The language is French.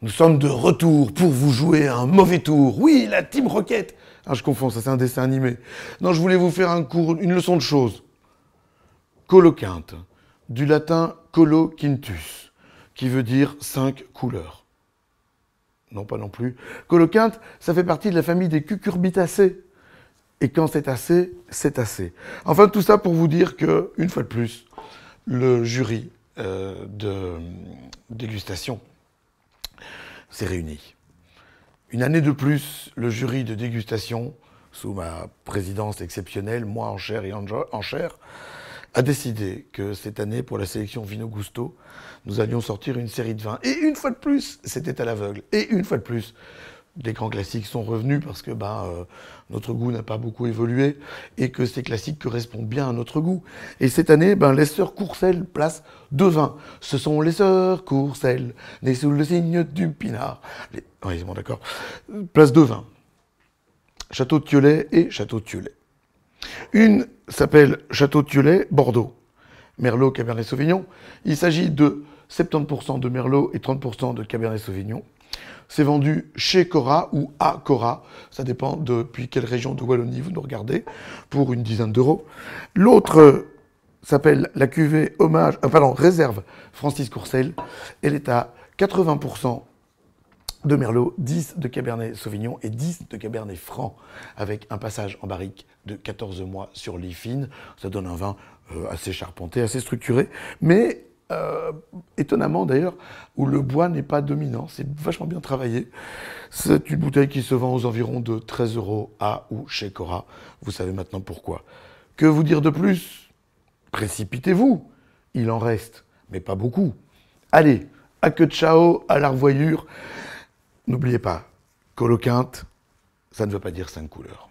Nous sommes de retour pour vous jouer un mauvais tour. Oui, la Team Rocket. Ah, je confonds, ça c'est un dessin animé. Non, je voulais vous faire une leçon de choses. Coloquinte, du latin coloquintus, qui veut dire 5 couleurs. Non, pas non plus. Coloquinte, ça fait partie de la famille des cucurbitacées. Et quand c'est assez, c'est assez. Enfin, tout ça pour vous dire que, une fois de plus, le jury de dégustation s'est réuni. Une année de plus, le jury de dégustation, sous ma présidence exceptionnelle, moi en chair et en chair, a décidé que cette année, pour la sélection Vino Gusto, nous allions sortir une série de vins. Et une fois de plus, c'était à l'aveugle. Et une fois de plus, les grands classiques sont revenus parce que notre goût n'a pas beaucoup évolué et que ces classiques correspondent bien à notre goût. Et cette année, les sœurs Courcelles placent 2 vins. Ce sont les sœurs Courcelles, nées sous le signe du pinard. Oui, bon, d'accord. Place 2 vins. Château de Thiolet et Château de Thiolet. Une s'appelle Château de Thiolet, Bordeaux. Merlot, Cabernet Sauvignon. Il s'agit de 70% de Merlot et 30% de Cabernet Sauvignon. C'est vendu chez Cora ou à Cora, ça dépend depuis quelle région de Wallonie vous nous regardez, pour une dizaine d'euros. L'autre s'appelle la cuvée réserve Francis Courcelles. Elle est à 80% de Merlot, 10 de Cabernet Sauvignon et 10 de Cabernet Franc, avec un passage en barrique de 14 mois sur lie fine. Ça donne un vin assez charpenté, assez structuré, mais étonnamment d'ailleurs, où le bois n'est pas dominant, c'est vachement bien travaillé. C'est une bouteille qui se vend aux environs de 13 € à ou chez Cora. Vous savez maintenant pourquoi. Que vous dire de plus? Précipitez-vous, il en reste, mais pas beaucoup. Allez, à que ciao, à la revoyure. N'oubliez pas, coloquinte, ça ne veut pas dire 5 couleurs.